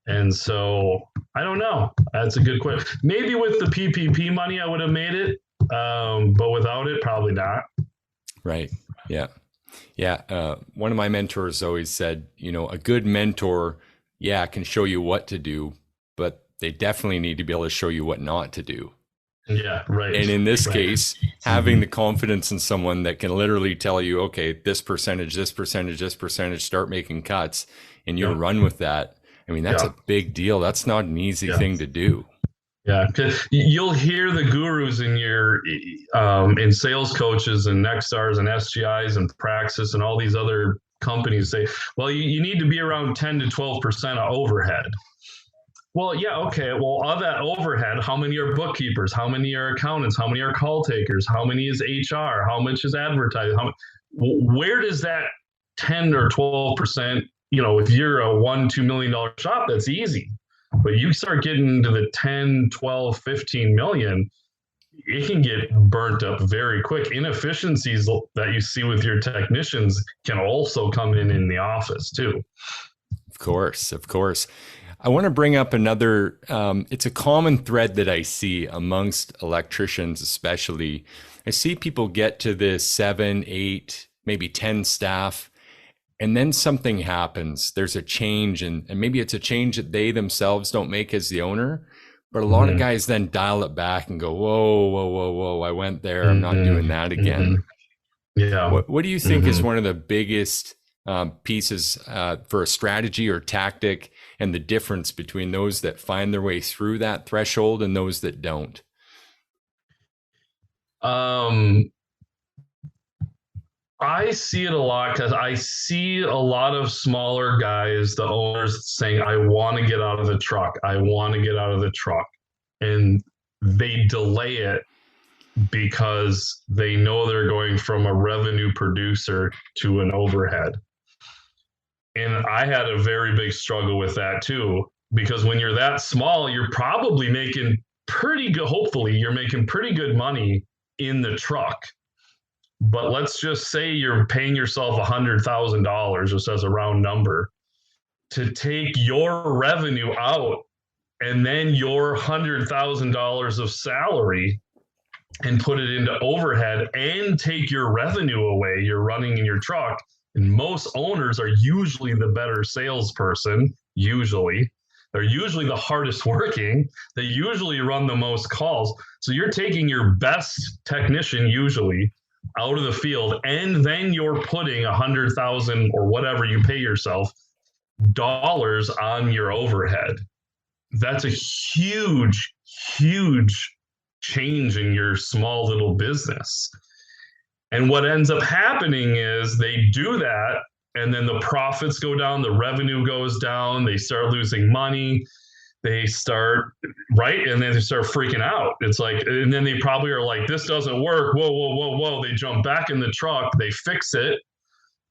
[SPEAKER 1] And so I don't know. That's a good question. Maybe with the PPP money, I would have made it. But without it, probably not.
[SPEAKER 2] Right. Yeah. Yeah. One of my mentors always said, a good mentor, can show you what to do, but they definitely need to be able to show you what not to do.
[SPEAKER 1] Yeah. Right.
[SPEAKER 2] And in this case, having the confidence in someone that can literally tell you, okay, this percentage, start making cuts, and you run with that. I mean, that's a big deal. That's not an easy thing to do.
[SPEAKER 1] Yeah, because you'll hear the gurus in your in sales coaches and Nextars and SGIs and Praxis and all these other companies say, well, you need to be around 10 to 12% of overhead. Well, yeah, okay. Well, of that overhead, how many are bookkeepers? How many are accountants? How many are call takers? How many is HR? How much is advertising? Where does that 10 or 12%, if you're a $1-2 million shop, that's easy. But you start getting into the 10, 12, 15 million, it can get burnt up very quick. Inefficiencies that you see with your technicians can also come in the office too.
[SPEAKER 2] Of course. I want to bring up another, it's a common thread that I see amongst electricians, especially. I see people get to the 7, 8, maybe 10 staff, and then something happens. There's a change, and maybe it's a change that they themselves don't make as the owner, but a lot of guys then dial it back and go, whoa, I went there. I'm not doing that again.
[SPEAKER 1] Yeah.
[SPEAKER 2] What do you think is one of the biggest pieces for a strategy or tactic, and the difference between those that find their way through that threshold and those that don't?
[SPEAKER 1] I see it a lot because I see a lot of smaller guys, the owners saying, I want to get out of the truck. I want to get out of the truck. And they delay it because they know they're going from a revenue producer to an overhead. And I had a very big struggle with that too, because when you're that small, you're probably making pretty good, hopefully, you're making pretty good money in the truck. But let's just say you're paying yourself $100,000, just as a round number, to take your revenue out and then your $100,000 of salary and put it into overhead and take your revenue away. You're running in your truck. And most owners are usually the better salesperson, usually. They're usually the hardest working. They usually run the most calls. So you're taking your best technician, usually, out of the field, and then you're putting 100,000 or whatever you pay yourself dollars on your overhead. That's a huge, huge change in your small little business. And what ends up happening is they do that, and then the profits go down, the revenue goes down, they start losing money, they start, right? And then they start freaking out. It's like, and then they probably are like, this doesn't work. Whoa, whoa, whoa, whoa. They jump back in the truck, they fix it,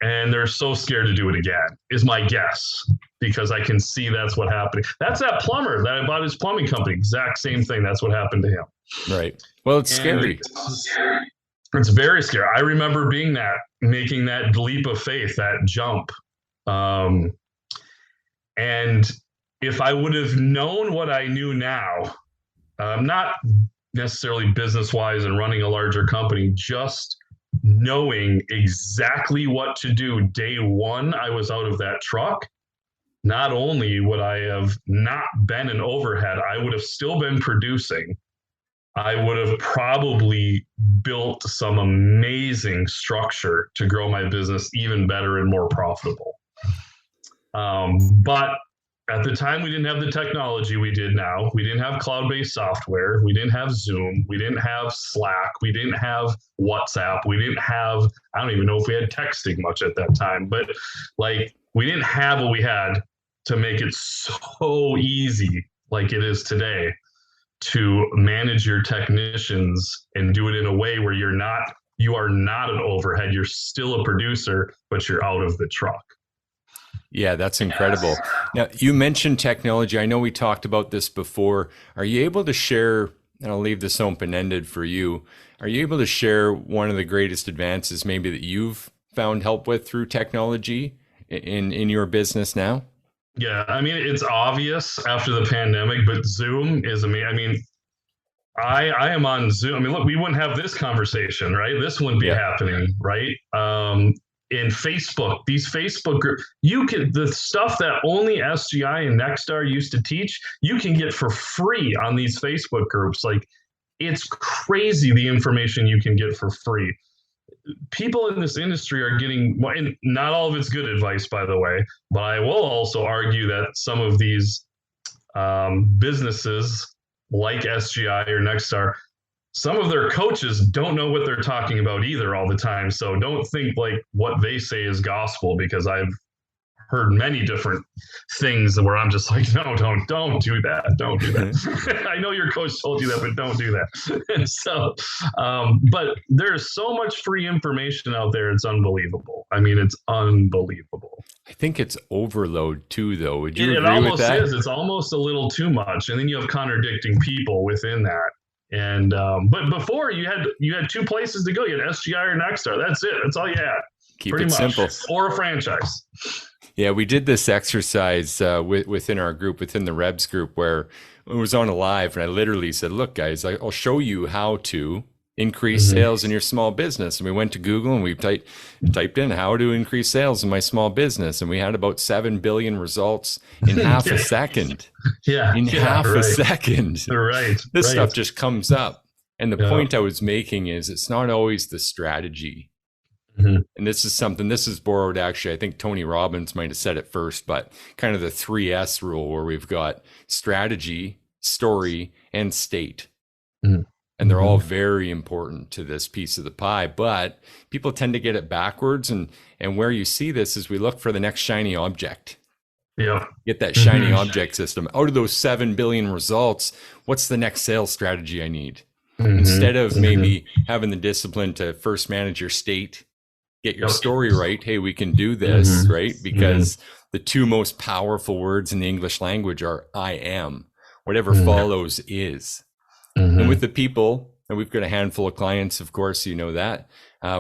[SPEAKER 1] and they're so scared to do it again, is my guess, because I can see that's what happened. That's that plumber that I bought his plumbing company. Exact same thing. That's what happened to him.
[SPEAKER 2] Right. Well, it's scary.
[SPEAKER 1] It's very scary. I remember making that leap of faith, that jump. And if I would have known what I knew now, not necessarily business-wise and running a larger company, just knowing exactly what to do day one I was out of that truck, not only would I have not been an overhead, I would have still been producing. I would have probably built some amazing structure to grow my business even better and more profitable. But at the time, we didn't have the technology we did now. We didn't have cloud-based software. We didn't have Zoom. We didn't have Slack. We didn't have WhatsApp. We didn't have, I don't even know if we had texting much at that time, but like we didn't have what we had to make it so easy like it is today to manage your technicians and do it in a way where you are not an overhead. You're still a producer, but you're out of the truck.
[SPEAKER 2] Yeah, that's incredible. Now, you mentioned technology. I know we talked about this before. Are you able to share, and I'll leave this open-ended for you, are you able to share one of the greatest advances maybe that you've found help with through technology in your business now?
[SPEAKER 1] Yeah, I mean, it's obvious after the pandemic, but Zoom is amazing. I mean, I am on Zoom. I mean, look, we wouldn't have this conversation, right? This wouldn't be happening, right? In Facebook, these Facebook groups, the stuff that only SGI and Nexstar used to teach, you can get for free on these Facebook groups. Like, it's crazy the information you can get for free. People in this industry are getting, and not all of it's good advice, by the way, but I will also argue that some of these businesses like SGI or Nexstar, some of their coaches don't know what they're talking about either all the time. So don't think like what they say is gospel, because I've heard many different things where I'm just like, no, don't do that. Don't do that. I know your coach told you that, but don't do that. And so, but there's so much free information out there. It's unbelievable. I mean, it's unbelievable.
[SPEAKER 2] I think it's overload too, though. Would you agree
[SPEAKER 1] almost
[SPEAKER 2] with that?
[SPEAKER 1] Is. It's almost a little too much. And then you have contradicting people within that. And, but before you had two places to go. You had SGI or Nexstar. That's it. That's all you had.
[SPEAKER 2] Keep it simple.
[SPEAKER 1] Or a franchise.
[SPEAKER 2] Yeah, we did this exercise within our group, within the Rebs group, where it was on a live, and I literally said, look, guys, I'll show you how to increase sales in your small business. And we went to Google and we typed in how to increase sales in my small business. And we had about 7 billion results in half a second. Half a second.
[SPEAKER 1] Right.
[SPEAKER 2] This stuff just comes up. And the point I was making is it's not always the strategy. And this is borrowed, actually, I think Tony Robbins might have said it first, but kind of the 3S rule, where we've got strategy, story, and state. and they're all very important to this piece of the pie, but people tend to get it backwards. And where you see this is we look for the next shiny object.
[SPEAKER 1] Yeah.
[SPEAKER 2] Get that shiny object system. Out of those 7 billion results, what's the next sales strategy I need? Instead of maybe having the discipline to first manage your state, get your story right. Hey, we can do this, right? Because the two most powerful words in the English language are I am. Whatever follows is. And with the people, and we've got a handful of clients, of course, you know that,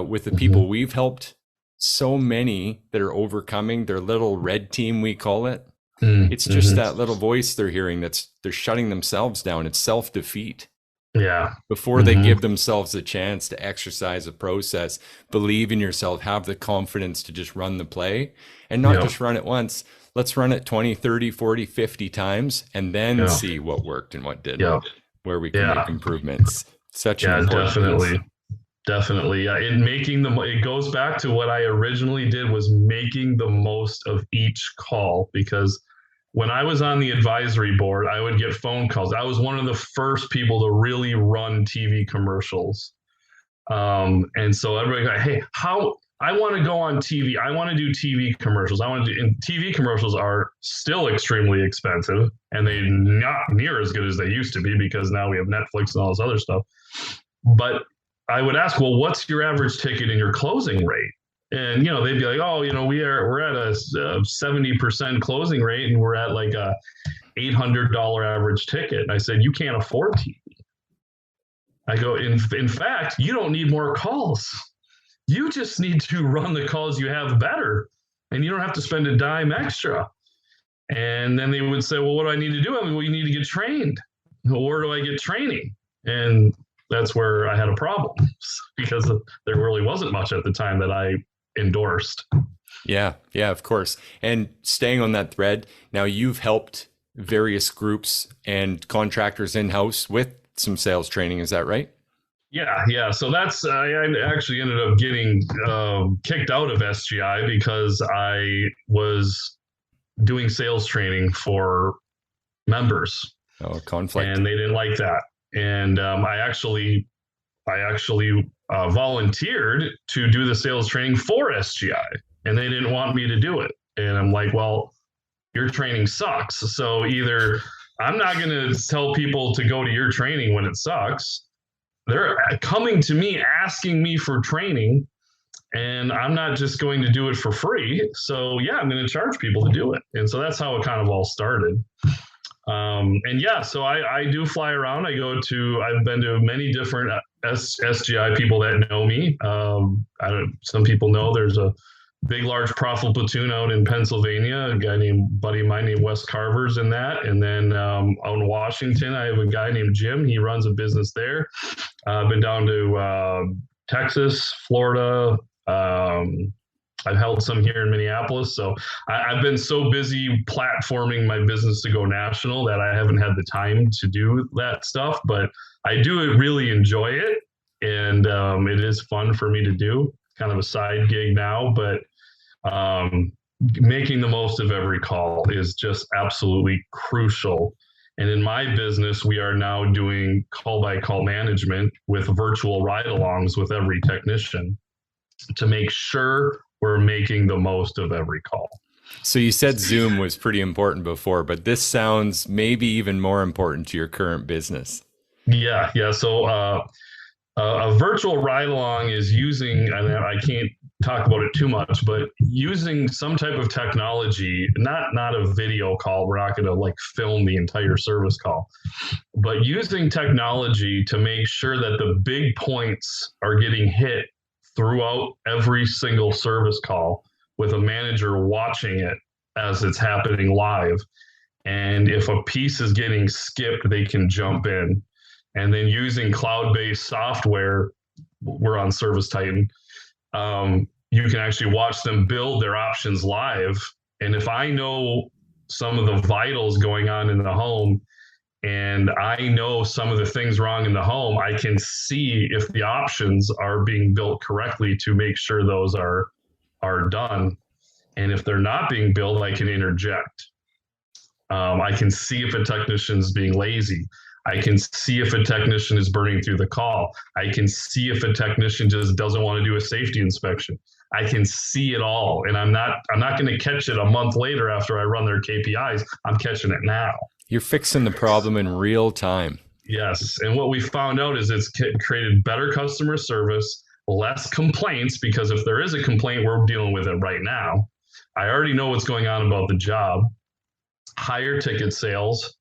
[SPEAKER 2] with the people we've helped, so many that are overcoming their little red team, we call it. It's just that little voice they're hearing they're shutting themselves down. It's self-defeat.
[SPEAKER 1] Yeah.
[SPEAKER 2] Before they give themselves a chance to exercise a process, believe in yourself, have the confidence to just run the play and not just run it once. Let's run it 20, 30, 40, 50 times and then see what worked and what didn't, where we can make improvements. Such an important piece.
[SPEAKER 1] Definitely. It goes back to what I originally did, was making the most of each call, because when I was on the advisory board, I would get phone calls. I was one of the first people to really run TV commercials. And so everybody go, hey, I want to go on TV. I want to do TV commercials. And TV commercials are still extremely expensive, and they're not near as good as they used to be, because now we have Netflix and all this other stuff. But I would ask, well, what's your average ticket and your closing rate? And, they'd be like, oh, we're at a 70% closing rate, and we're at like a $800 average ticket. And I said, you can't afford TV. I go, in fact, you don't need more calls. You just need to run the calls you have better, and you don't have to spend a dime extra. And then they would say, well, what do I need to do? I mean, well, you need to get trained. Well, where do I get training? And that's where I had a problem, because there really wasn't much at the time that I endorsed.
[SPEAKER 2] Yeah, of course. And staying on that thread, now you've helped various groups and contractors in-house with some sales training. Is that right?
[SPEAKER 1] Yeah. So I actually ended up getting kicked out of SGI because I was doing sales training for members.
[SPEAKER 2] Oh, conflict.
[SPEAKER 1] And they didn't like that. And I actually volunteered to do the sales training for SGI, and they didn't want me to do it. And I'm like, well, your training sucks. So either I'm not going to tell people to go to your training when it sucks. They're coming to me asking me for training, and I'm not just going to do it for free. So I'm going to charge people to do it. And so that's how it kind of all started. So I do fly around. I've been to many different SGI people that know me. Some people know there's a big, large profitable platoon out in Pennsylvania, buddy of mine named Wes Carver's in that. And then out in Washington, I have a guy named Jim. He runs a business there. I've been down to Texas, Florida. I've held some here in Minneapolis. So I've been so busy platforming my business to go national that I haven't had the time to do that stuff. But I do really enjoy it. And it is fun for me to do. Kind of a side gig now, but making the most of every call is just absolutely crucial. And in my business, we are now doing call-by-call management with virtual ride-alongs with every technician to make sure we're making the most of every call.
[SPEAKER 2] So you said Zoom was pretty important before, but this sounds maybe even more important to your current business.
[SPEAKER 1] Yeah. So a virtual ride-along is using, I can't talk about it too much, but using some type of technology, not a video call. We're not going to film the entire service call, but using technology to make sure that the big points are getting hit throughout every single service call, with a manager watching it as it's happening live. And if a piece is getting skipped, they can jump in. And then using cloud-based software, we're on Service Titan, you can actually watch them build their options live. And if I know some of the vitals going on in the home, and I know some of the things wrong in the home, I can see if the options are being built correctly to make sure those are done. And if they're not being built, I can interject. I can see if a technician's being lazy. I can see if a technician is burning through the call. I can see if a technician just doesn't want to do a safety inspection. I can see it all. And I'm not going to catch it a month later after I run their KPIs. I'm catching it now.
[SPEAKER 2] You're fixing the problem in real time.
[SPEAKER 1] Yes. And what we found out is it's created better customer service, less complaints, because if there is a complaint, we're dealing with it right now. I already know what's going on about the job, higher ticket sales.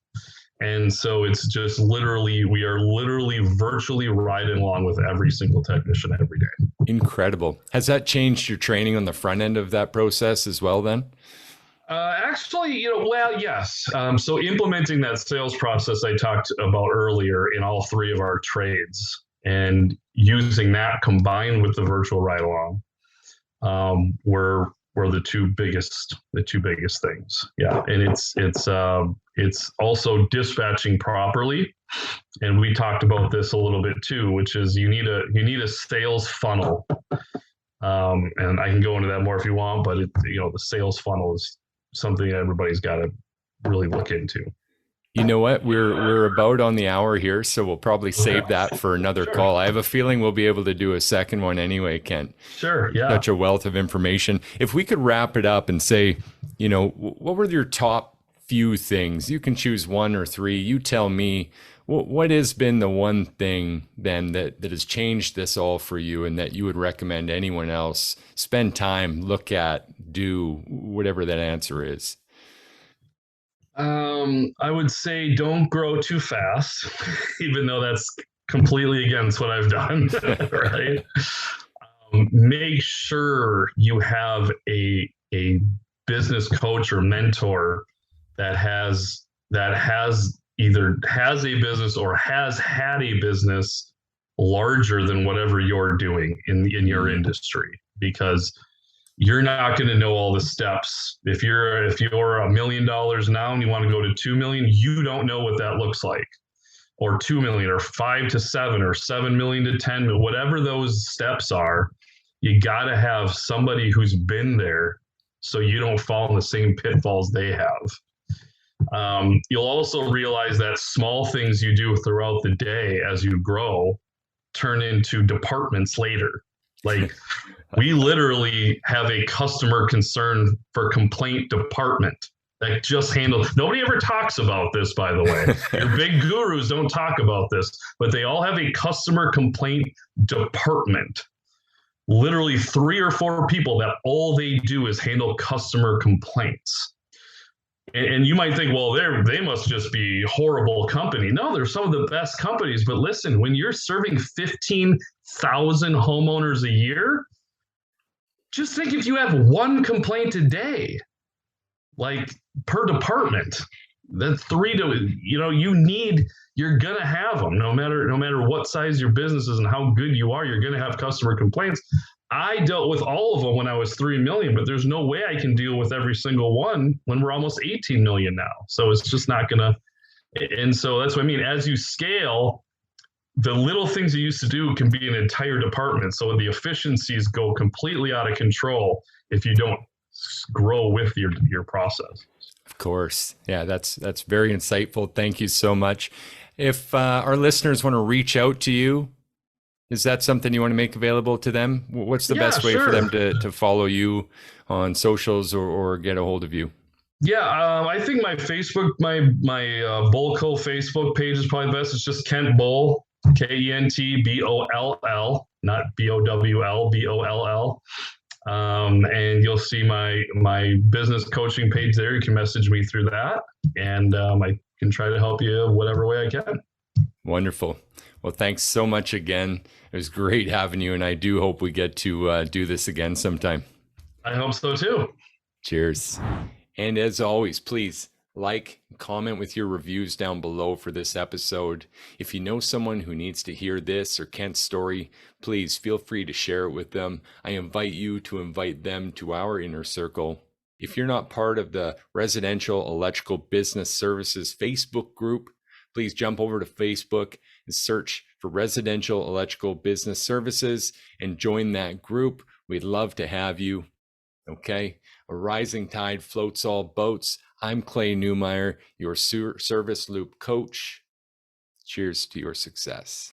[SPEAKER 1] And so it's just we are literally virtually riding along with every single technician every day.
[SPEAKER 2] Incredible. Has that changed your training on the front end of that process as well then?
[SPEAKER 1] Actually, yes. So implementing that sales process I talked about earlier in all three of our trades and using that combined with the virtual ride along were the two biggest things. Yeah. And it's also dispatching properly. And we talked about this a little bit too, which is you need a sales funnel. And I can go into that more if you want, but the sales funnel is something everybody's got to really look into.
[SPEAKER 2] You know what? We're about on the hour here, so we'll probably save that for another call. I have a feeling we'll be able to do a second one anyway, Kent.
[SPEAKER 1] Sure, yeah.
[SPEAKER 2] Such a wealth of information. If we could wrap it up and say, what were your top few things? You can choose one or three. You tell me, what has been the one thing then that has changed this all for you and that you would recommend anyone else spend time, look at, do, whatever that answer is?
[SPEAKER 1] I would say don't grow too fast, even though that's completely against what I've done, right? Make sure you have a business coach or mentor that either has a business or has had a business larger than whatever you're doing in your industry, because you're not going to know all the steps. If you're $1 million now and you want to go to 2 million, you don't know what that looks like, or 2 million, or 5 to 7, or 7 million to 10 million, whatever those steps are. You got to have somebody who's been there, so you don't fall in the same pitfalls they have. You'll also realize that small things you do throughout the day as you grow turn into departments later. Like we literally have a customer concern for complaint department that just handles. Nobody ever talks about this, by the way. Your big gurus don't talk about this, but they all have a customer complaint department. Literally 3 or 4 people that all they do is handle customer complaints. And you might think, well, they must just be horrible company. No, they're some of the best companies. But listen, when you're serving 15,000 homeowners a year, just think if you have 1 complaint a day, like per department, that's 3 to, you're going to have them no matter what size your business is and how good you are, you're going to have customer complaints. I dealt with all of them when I was 3 million, but there's no way I can deal with every single one when we're almost 18 million now. So it's just not going to. And so that's what I mean. As you scale, the little things you used to do can be an entire department. So the efficiencies go completely out of control if you don't grow with your process.
[SPEAKER 2] Of course. Yeah, that's very insightful. Thank you so much. If our listeners want to reach out to you, is that something you want to make available to them? What's the best way for them to follow you on socials or get a hold of you?
[SPEAKER 1] Yeah, I think my Facebook, my Bollco Facebook page is probably the best. It's just Kent Boll, KentBoll, not BOWL, BOLL. And you'll see my business coaching page there. You can message me through that, and I can try to help you whatever way I can.
[SPEAKER 2] Wonderful. Well, thanks so much again. It was great having you, and I do hope we get to do this again sometime.
[SPEAKER 1] I hope so too.
[SPEAKER 2] Cheers. And as always, please like, comment with your reviews down below for this episode. If you know someone who needs to hear this or Kent's story, please feel free to share it with them. I invite you to invite them to our inner circle. If you're not part of the Residential Electrical Business Services Facebook group, please jump over to Facebook and search for Residential Electrical Business Services and join that group. We'd love to have you. Okay. A rising tide floats all boats. I'm Clay Neumeyer, your service loop coach. Cheers to your success.